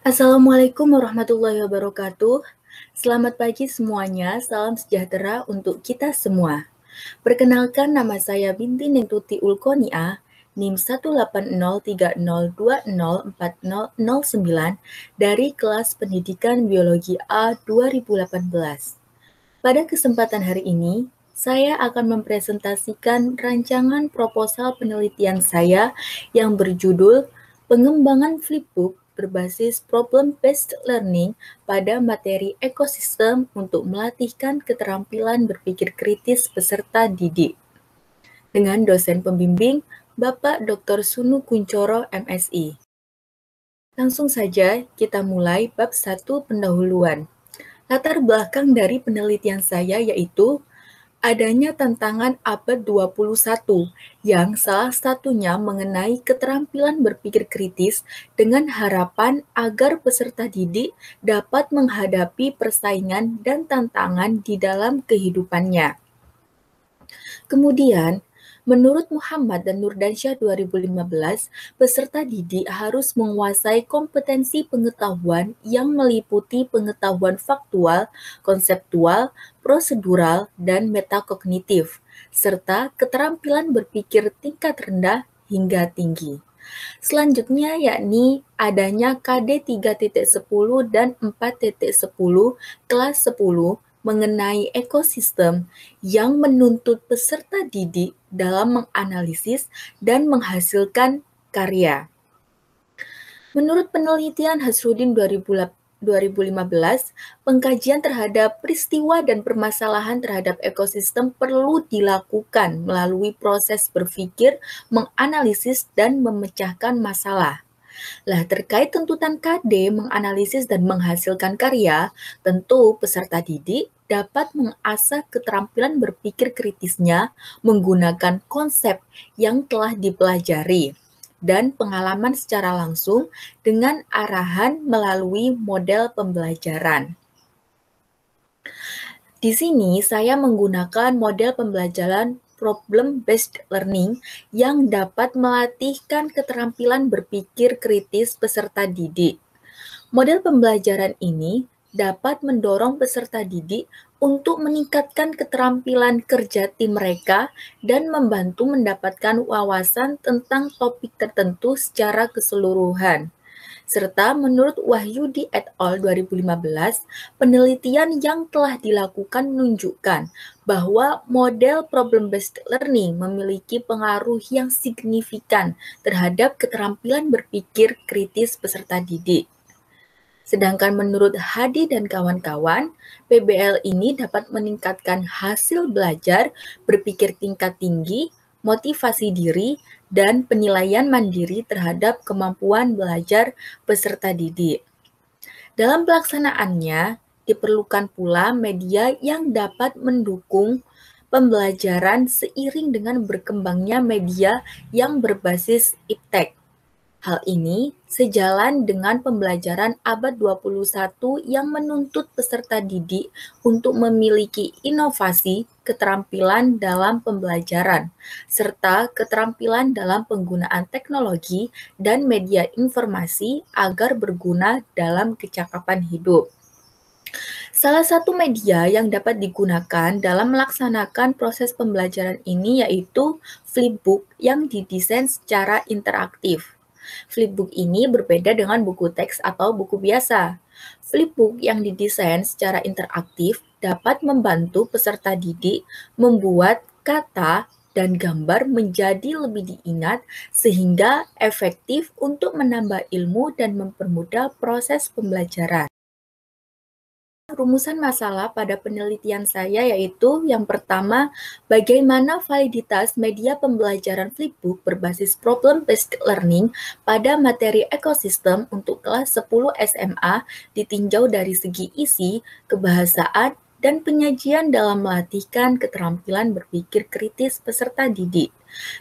Assalamualaikum warahmatullahi wabarakatuh. Selamat pagi semuanya, salam sejahtera untuk kita semua. Perkenalkan nama saya Binti Nentuti Ulkonia, NIM 1803020404009 dari kelas Pendidikan Biologi A 2018. Pada kesempatan hari ini, saya akan mempresentasikan rancangan proposal penelitian saya yang berjudul Pengembangan Flipbook berbasis Problem-Based Learning pada materi ekosistem untuk melatihkan keterampilan berpikir kritis peserta didik. Dengan dosen pembimbing, Bapak Dr. Sunu Kuncoro, MSI. Langsung saja kita mulai bab 1 pendahuluan. Latar belakang dari penelitian saya yaitu adanya tantangan abad 21 yang salah satunya mengenai keterampilan berpikir kritis dengan harapan agar peserta didik dapat menghadapi persaingan dan tantangan di dalam kehidupannya. Kemudian, menurut Muhammad dan Nurdansyah 2015, peserta didik harus menguasai kompetensi pengetahuan yang meliputi pengetahuan faktual, konseptual, prosedural, dan metakognitif, serta keterampilan berpikir tingkat rendah hingga tinggi. Selanjutnya yakni adanya KD 3.10 dan 4.10 kelas 10 mengenai ekosistem yang menuntut peserta didik dalam menganalisis dan menghasilkan karya. Menurut penelitian Hasrudin 2015, pengkajian terhadap peristiwa dan permasalahan terhadap ekosistem perlu dilakukan melalui proses berpikir, menganalisis, dan memecahkan masalah. Lah, terkait tuntutan KD menganalisis dan menghasilkan karya, tentu peserta didik dapat mengasah keterampilan berpikir kritisnya menggunakan konsep yang telah dipelajari dan pengalaman secara langsung dengan arahan melalui model pembelajaran. Di sini saya menggunakan model pembelajaran problem-based learning yang dapat melatihkan keterampilan berpikir kritis peserta didik. Model pembelajaran ini dapat mendorong peserta didik untuk meningkatkan keterampilan kerja tim mereka dan membantu mendapatkan wawasan tentang topik tertentu secara keseluruhan. Serta menurut Wahyudi et al. 2015, penelitian yang telah dilakukan menunjukkan bahwa model problem-based learning memiliki pengaruh yang signifikan terhadap keterampilan berpikir kritis peserta didik. Sedangkan menurut Hadi dan kawan-kawan, PBL ini dapat meningkatkan hasil belajar, berpikir tingkat tinggi, motivasi diri, dan penilaian mandiri terhadap kemampuan belajar peserta didik. Dalam pelaksanaannya, diperlukan pula media yang dapat mendukung pembelajaran seiring dengan berkembangnya media yang berbasis iptek. Hal ini sejalan dengan pembelajaran abad 21 yang menuntut peserta didik untuk memiliki inovasi, keterampilan dalam pembelajaran, serta keterampilan dalam penggunaan teknologi dan media informasi agar berguna dalam kecakapan hidup. Salah satu media yang dapat digunakan dalam melaksanakan proses pembelajaran ini yaitu Flipbook yang didesain secara interaktif. Flipbook ini berbeda dengan buku teks atau buku biasa. Flipbook yang didesain secara interaktif dapat membantu peserta didik membuat kata dan gambar menjadi lebih diingat sehingga efektif untuk menambah ilmu dan mempermudah proses pembelajaran. Rumusan masalah pada penelitian saya yaitu yang pertama, bagaimana validitas media pembelajaran Flipbook berbasis problem-based learning pada materi ekosistem untuk kelas 10 SMA ditinjau dari segi isi, kebahasaan, dan penyajian dalam melatihkan keterampilan berpikir kritis peserta didik.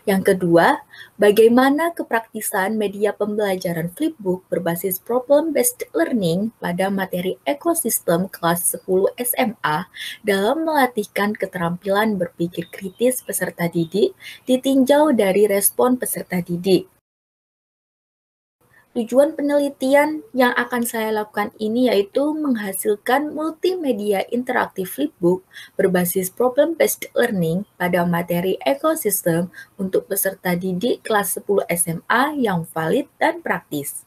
Yang kedua, bagaimana kepraktisan media pembelajaran Flipbook berbasis problem-based learning pada materi ekosistem kelas 10 SMA dalam melatihkan keterampilan berpikir kritis peserta didik ditinjau dari respon peserta didik. Tujuan penelitian yang akan saya lakukan ini yaitu menghasilkan multimedia interaktif flipbook berbasis problem-based learning pada materi ekosistem untuk peserta didik kelas 10 SMA yang valid dan praktis.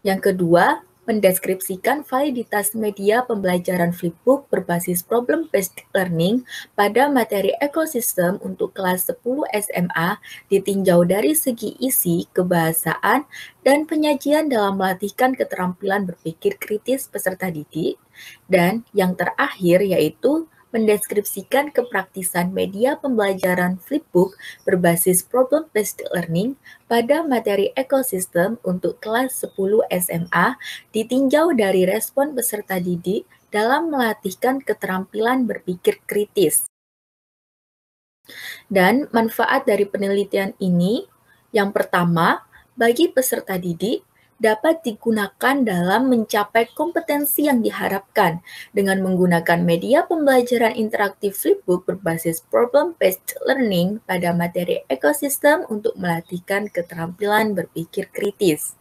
Yang kedua, mendeskripsikan validitas media pembelajaran flipbook berbasis problem-based learning pada materi ekosistem untuk kelas 10 SMA ditinjau dari segi isi, kebahasaan, dan penyajian dalam melatihkan keterampilan berpikir kritis peserta didik. Dan yang terakhir yaitu mendeskripsikan kepraktisan media pembelajaran flipbook berbasis problem-based learning pada materi ekosistem untuk kelas 10 SMA ditinjau dari respon peserta didik dalam melatihkan keterampilan berpikir kritis. Dan manfaat dari penelitian ini, yang pertama, bagi peserta didik, dapat digunakan dalam mencapai kompetensi yang diharapkan dengan menggunakan media pembelajaran interaktif flipbook berbasis problem-based learning pada materi ekosistem untuk melatihkan keterampilan berpikir kritis.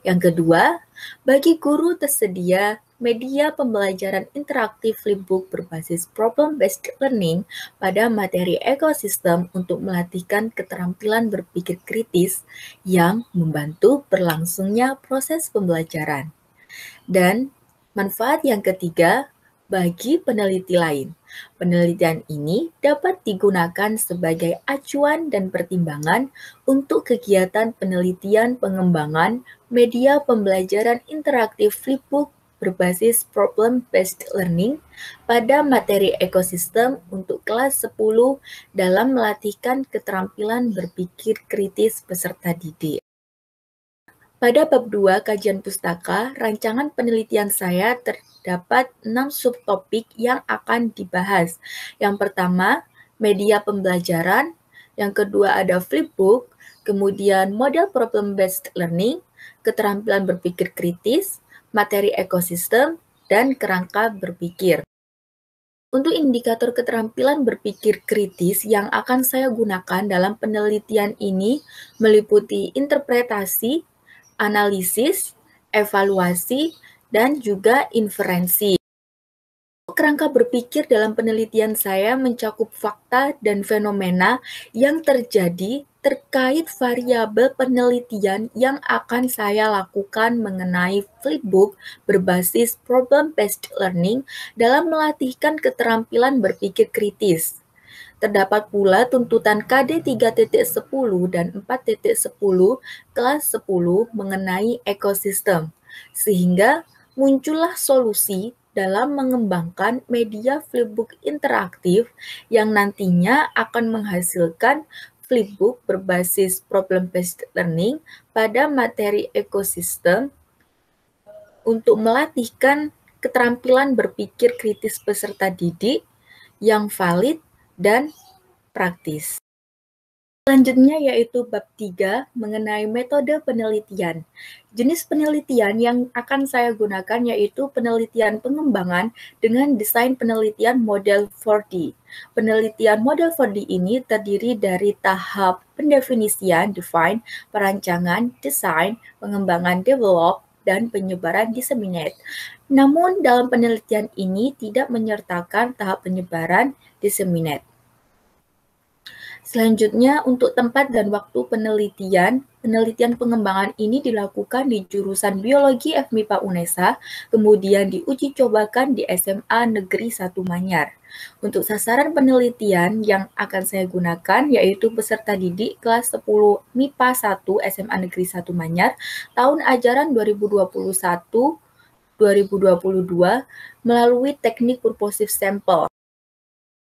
Yang kedua, bagi guru tersedia media pembelajaran interaktif flipbook berbasis problem-based learning pada materi ekosistem untuk melatihkan keterampilan berpikir kritis yang membantu berlangsungnya proses pembelajaran. Dan manfaat yang ketiga, bagi peneliti lain. Penelitian ini dapat digunakan sebagai acuan dan pertimbangan untuk kegiatan penelitian pengembangan media pembelajaran interaktif flipbook berbasis problem-based learning pada materi ekosistem untuk kelas 10 dalam melatihkan keterampilan berpikir kritis peserta didik. Pada bab 2 kajian pustaka, rancangan penelitian saya terdapat 6 subtopik yang akan dibahas. Yang pertama, media pembelajaran. Yang kedua ada flipbook, kemudian model problem-based learning, keterampilan berpikir kritis, materi ekosistem, dan kerangka berpikir. Untuk indikator keterampilan berpikir kritis yang akan saya gunakan dalam penelitian ini meliputi interpretasi, analisis, evaluasi, dan juga inferensi. Kerangka berpikir dalam penelitian saya mencakup fakta dan fenomena yang terjadi terkait variabel penelitian yang akan saya lakukan mengenai flipbook berbasis problem-based learning dalam melatihkan keterampilan berpikir kritis. Terdapat pula tuntutan KD 3.10 dan 4.10 kelas 10 mengenai ekosistem, sehingga muncullah solusi dalam mengembangkan media flipbook interaktif yang nantinya akan menghasilkan flipbook berbasis problem-based learning pada materi ekosistem untuk melatihkan keterampilan berpikir kritis peserta didik yang valid dan praktis. Selanjutnya yaitu bab 3 mengenai metode penelitian. Jenis penelitian yang akan saya gunakan yaitu penelitian pengembangan dengan desain penelitian model 4D. Penelitian model 4D ini terdiri dari tahap pendefinisian, define, perancangan, design, pengembangan, develop, dan penyebaran, disseminate. Namun dalam penelitian ini tidak menyertakan tahap penyebaran, disseminate. Selanjutnya, untuk tempat dan waktu penelitian pengembangan ini dilakukan di jurusan Biologi FMIPA UNESA, kemudian diuji cobakan di SMA Negeri 1 Manyar. Untuk sasaran penelitian yang akan saya gunakan yaitu peserta didik kelas 10 MIPA 1 SMA Negeri 1 Manyar tahun ajaran 2021-2022 melalui teknik purposive sample.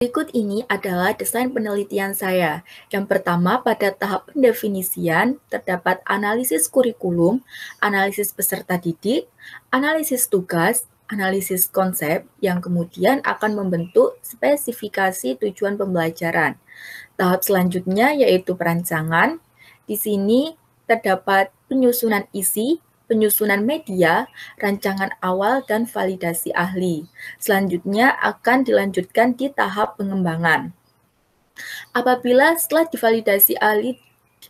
Berikut ini adalah desain penelitian saya. Yang pertama, pada tahap pendefinisian, terdapat analisis kurikulum, analisis peserta didik, analisis tugas, analisis konsep, yang kemudian akan membentuk spesifikasi tujuan pembelajaran. Tahap selanjutnya yaitu perancangan. Di sini terdapat penyusunan isi, penyusunan media, rancangan awal, dan validasi ahli. Selanjutnya akan dilanjutkan di tahap pengembangan. Apabila setelah divalidasi ahli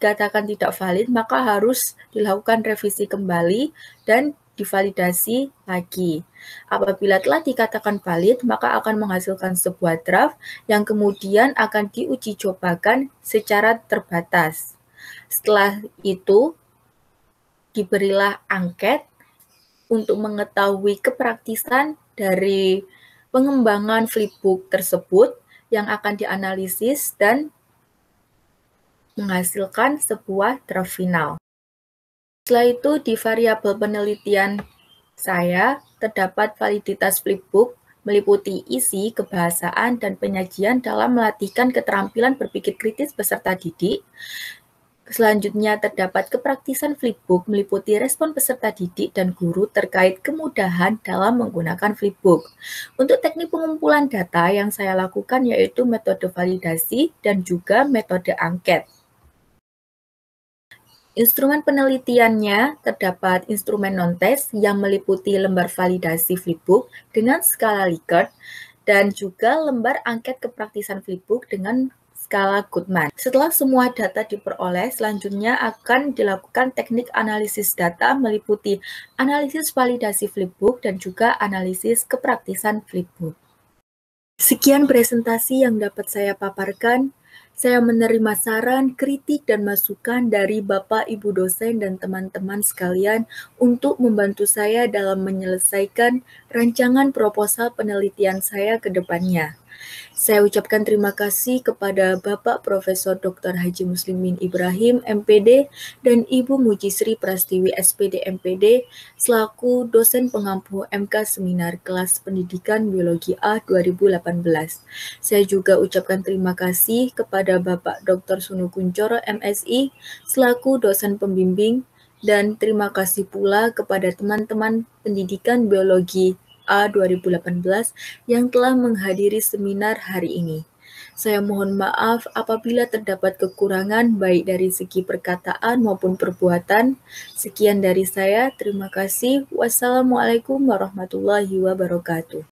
dikatakan tidak valid, maka harus dilakukan revisi kembali dan divalidasi lagi. Apabila telah dikatakan valid, maka akan menghasilkan sebuah draft yang kemudian akan diuji cobakan secara terbatas. Setelah itu, diberilah angket untuk mengetahui kepraktisan dari pengembangan flipbook tersebut yang akan dianalisis dan menghasilkan sebuah draft final. Setelah itu, di variabel penelitian saya terdapat validitas flipbook meliputi isi, kebahasaan, dan penyajian dalam melatihkan keterampilan berpikir kritis peserta didik. Selanjutnya terdapat kepraktisan flipbook meliputi respon peserta didik dan guru terkait kemudahan dalam menggunakan flipbook. Untuk teknik pengumpulan data yang saya lakukan yaitu metode validasi dan juga metode angket. Instrumen penelitiannya terdapat instrumen non-test yang meliputi lembar validasi flipbook dengan skala Likert dan juga lembar angket kepraktisan flipbook dengan skala Goodman. Setelah semua data diperoleh, selanjutnya akan dilakukan teknik analisis data meliputi analisis validasi flipbook dan juga analisis kepraktisan flipbook. Sekian presentasi yang dapat saya paparkan. Saya menerima saran, kritik, dan masukan dari Bapak, Ibu dosen, dan teman-teman sekalian untuk membantu saya dalam menyelesaikan rancangan proposal penelitian saya ke depannya. Saya ucapkan terima kasih kepada Bapak Profesor Dr. Haji Muslimin Ibrahim, MPD, dan Ibu Mujisri Prastiwi, SPD, MPD, selaku dosen pengampu MK Seminar Kelas Pendidikan Biologi A 2018. Saya juga ucapkan terima kasih kepada Bapak Dr. Sunu Kuncoro, MSI, selaku dosen pembimbing, dan terima kasih pula kepada teman-teman pendidikan biologi A 2018 yang telah menghadiri seminar hari ini. Saya mohon maaf apabila terdapat kekurangan baik dari segi perkataan maupun perbuatan. Sekian dari saya, terima kasih. Wassalamualaikum warahmatullahi wabarakatuh.